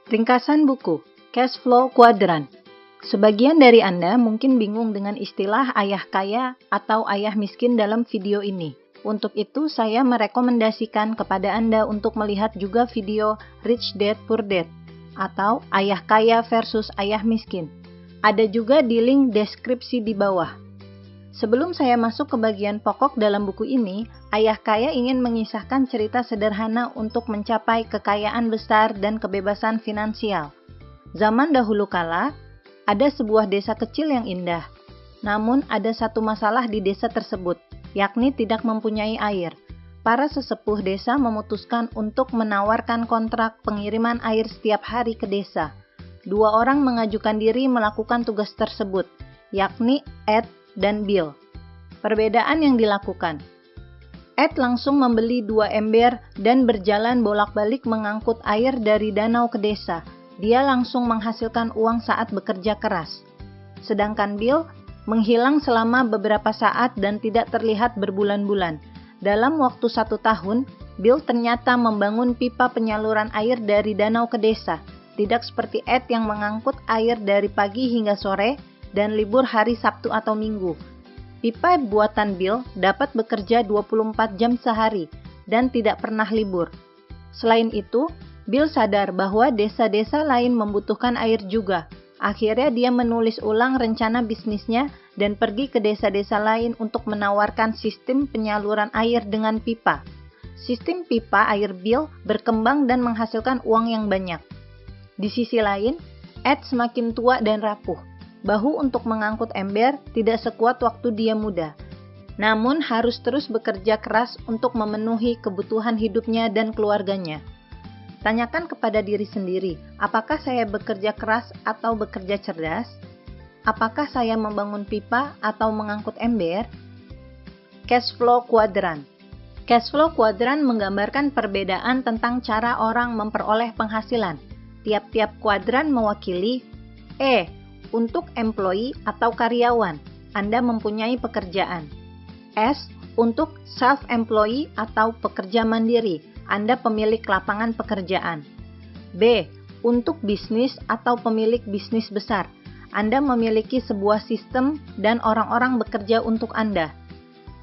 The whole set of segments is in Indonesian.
Ringkasan buku, Cash Flow Quadrant. Sebagian dari Anda mungkin bingung dengan istilah ayah kaya atau ayah miskin dalam video ini. Untuk itu, saya merekomendasikan kepada Anda untuk melihat juga video Rich Dad Poor Dad atau ayah kaya versus ayah miskin. Ada juga di link deskripsi di bawah. Sebelum saya masuk ke bagian pokok dalam buku ini, ayah kaya ingin mengisahkan cerita sederhana untuk mencapai kekayaan besar dan kebebasan finansial. Zaman dahulu kala, ada sebuah desa kecil yang indah. Namun ada satu masalah di desa tersebut, yakni tidak mempunyai air. Para sesepuh desa memutuskan untuk menawarkan kontrak pengiriman air setiap hari ke desa. 2 orang mengajukan diri melakukan tugas tersebut, yakni Ed dan Bill. Perbedaan yang dilakukan. Ed langsung membeli 2 ember dan berjalan bolak-balik mengangkut air dari danau ke desa. Dia langsung menghasilkan uang saat bekerja keras. Sedangkan Bill menghilang selama beberapa saat dan tidak terlihat berbulan-bulan. Dalam waktu 1 tahun, Bill ternyata membangun pipa penyaluran air dari danau ke desa. Tidak seperti Ed yang mengangkut air dari pagi hingga sore dan libur hari Sabtu atau Minggu. Pipa buatan Bill dapat bekerja 24 jam sehari dan tidak pernah libur. Selain itu, Bill sadar bahwa desa-desa lain membutuhkan air juga. Akhirnya dia menulis ulang rencana bisnisnya dan pergi ke desa-desa lain untuk menawarkan sistem penyaluran air dengan pipa. Sistem pipa air Bill berkembang dan menghasilkan uang yang banyak. Di sisi lain, Ed semakin tua dan rapuh. Bahu untuk mengangkut ember tidak sekuat waktu dia muda. Namun harus terus bekerja keras untuk memenuhi kebutuhan hidupnya dan keluarganya. Tanyakan kepada diri sendiri, apakah saya bekerja keras atau bekerja cerdas? Apakah saya membangun pipa atau mengangkut ember? Cash Flow Quadrant. Cash Flow Quadrant menggambarkan perbedaan tentang cara orang memperoleh penghasilan. Tiap-tiap kuadran mewakili E. Untuk employee atau karyawan, Anda mempunyai pekerjaan. S. Untuk self-employee atau pekerja mandiri, Anda pemilik lapangan pekerjaan. B. Untuk bisnis atau pemilik bisnis besar, Anda memiliki sebuah sistem dan orang-orang bekerja untuk Anda.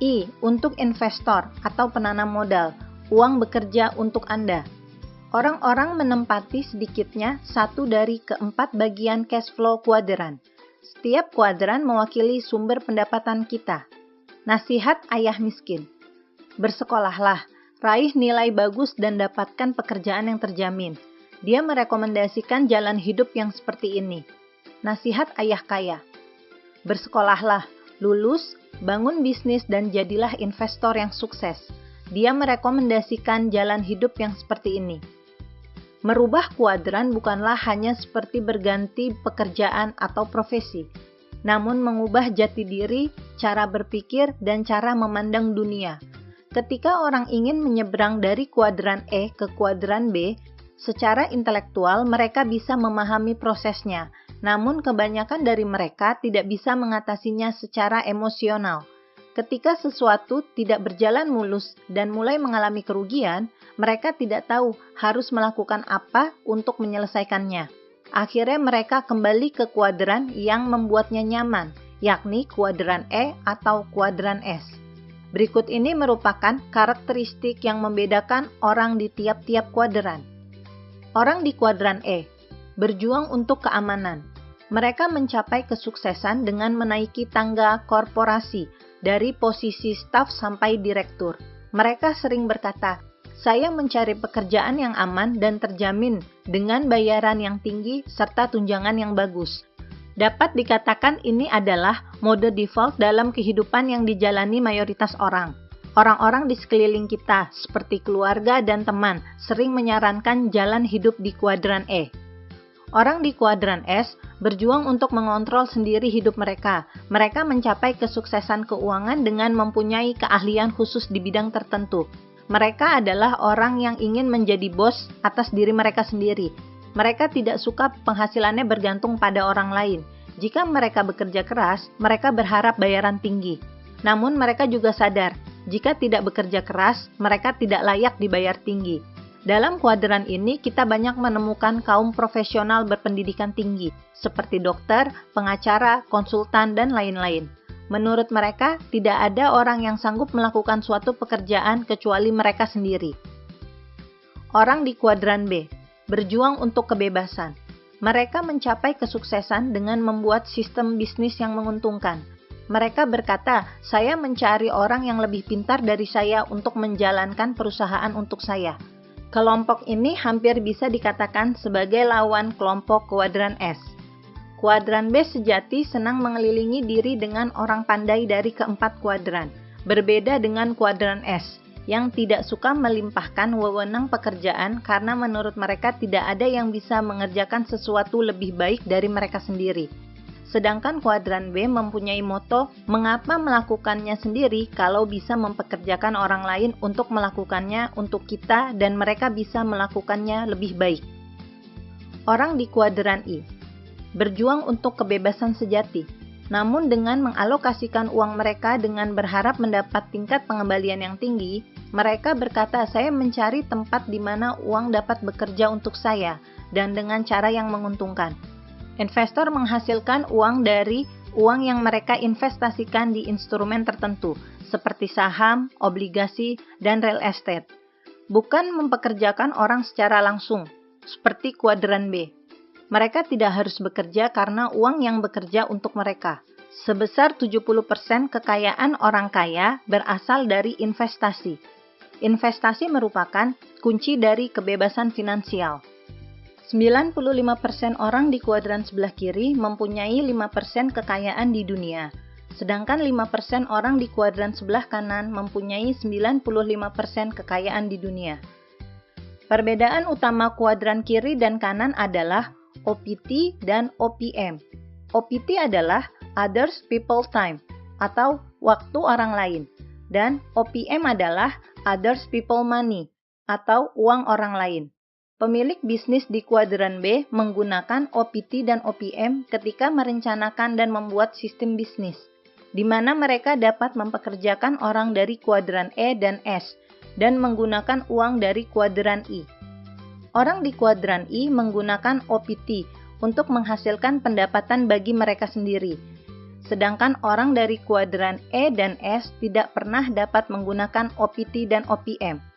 I. Untuk investor atau penanam modal, uang bekerja untuk Anda. Orang-orang menempati sedikitnya 1 dari keempat bagian cash flow kuadran. Setiap kuadran mewakili sumber pendapatan kita. Nasihat ayah miskin. Bersekolahlah, raih nilai bagus dan dapatkan pekerjaan yang terjamin. Dia merekomendasikan jalan hidup yang seperti ini. Nasihat ayah kaya. Bersekolahlah, lulus, bangun bisnis dan jadilah investor yang sukses. Dia merekomendasikan jalan hidup yang seperti ini. Merubah kuadran bukanlah hanya seperti berganti pekerjaan atau profesi, namun mengubah jati diri, cara berpikir, dan cara memandang dunia. Ketika orang ingin menyeberang dari kuadran E ke kuadran B, secara intelektual mereka bisa memahami prosesnya, namun kebanyakan dari mereka tidak bisa mengatasinya secara emosional. Ketika sesuatu tidak berjalan mulus dan mulai mengalami kerugian, mereka tidak tahu harus melakukan apa untuk menyelesaikannya. Akhirnya mereka kembali ke kuadran yang membuatnya nyaman, yakni kuadran E atau kuadran S. Berikut ini merupakan karakteristik yang membedakan orang di tiap-tiap kuadran. Orang di kuadran E berjuang untuk keamanan. Mereka mencapai kesuksesan dengan menaiki tangga korporasi dari posisi staf sampai direktur. Mereka sering berkata, "Saya mencari pekerjaan yang aman dan terjamin dengan bayaran yang tinggi serta tunjangan yang bagus." Dapat dikatakan ini adalah mode default dalam kehidupan yang dijalani mayoritas orang. Orang-orang di sekeliling kita, seperti keluarga dan teman, sering menyarankan jalan hidup di kuadran E. Orang di kuadran S berjuang untuk mengontrol sendiri hidup mereka. Mereka mencapai kesuksesan keuangan dengan mempunyai keahlian khusus di bidang tertentu. Mereka adalah orang yang ingin menjadi bos atas diri mereka sendiri. Mereka tidak suka penghasilannya bergantung pada orang lain. Jika mereka bekerja keras, mereka berharap bayaran tinggi. Namun mereka juga sadar, jika tidak bekerja keras, mereka tidak layak dibayar tinggi. Dalam kuadran ini, kita banyak menemukan kaum profesional berpendidikan tinggi, seperti dokter, pengacara, konsultan, dan lain-lain. Menurut mereka, tidak ada orang yang sanggup melakukan suatu pekerjaan kecuali mereka sendiri. Orang di kuadran B, berjuang untuk kebebasan. Mereka mencapai kesuksesan dengan membuat sistem bisnis yang menguntungkan. Mereka berkata, saya mencari orang yang lebih pintar dari saya untuk menjalankan perusahaan untuk saya. Kelompok ini hampir bisa dikatakan sebagai lawan kelompok kuadran S. Kuadran B sejati senang mengelilingi diri dengan orang pandai dari keempat kuadran, berbeda dengan kuadran S, yang tidak suka melimpahkan wewenang pekerjaan karena menurut mereka tidak ada yang bisa mengerjakan sesuatu lebih baik dari mereka sendiri. Sedangkan kuadran B mempunyai moto, mengapa melakukannya sendiri kalau bisa mempekerjakan orang lain untuk melakukannya untuk kita dan mereka bisa melakukannya lebih baik. Orang di kuadran I, berjuang untuk kebebasan sejati, namun dengan mengalokasikan uang mereka dengan berharap mendapat tingkat pengembalian yang tinggi, mereka berkata saya mencari tempat di mana uang dapat bekerja untuk saya dan dengan cara yang menguntungkan. Investor menghasilkan uang dari uang yang mereka investasikan di instrumen tertentu, seperti saham, obligasi, dan real estate. Bukan mempekerjakan orang secara langsung, seperti kuadran B. Mereka tidak harus bekerja karena uang yang bekerja untuk mereka. Sebesar 70% kekayaan orang kaya berasal dari investasi. Investasi merupakan kunci dari kebebasan finansial. 95% orang di kuadran sebelah kiri mempunyai 5% kekayaan di dunia, sedangkan 5% orang di kuadran sebelah kanan mempunyai 95% kekayaan di dunia. Perbedaan utama kuadran kiri dan kanan adalah OPT dan OPM. OPT adalah Others People Time atau waktu orang lain, dan OPM adalah Others People Money atau uang orang lain. Pemilik bisnis di kuadran B menggunakan OPT dan OPM ketika merencanakan dan membuat sistem bisnis, di mana mereka dapat mempekerjakan orang dari kuadran E dan S, dan menggunakan uang dari kuadran I. Orang di kuadran I menggunakan OPT untuk menghasilkan pendapatan bagi mereka sendiri, sedangkan orang dari kuadran E dan S tidak pernah dapat menggunakan OPT dan OPM.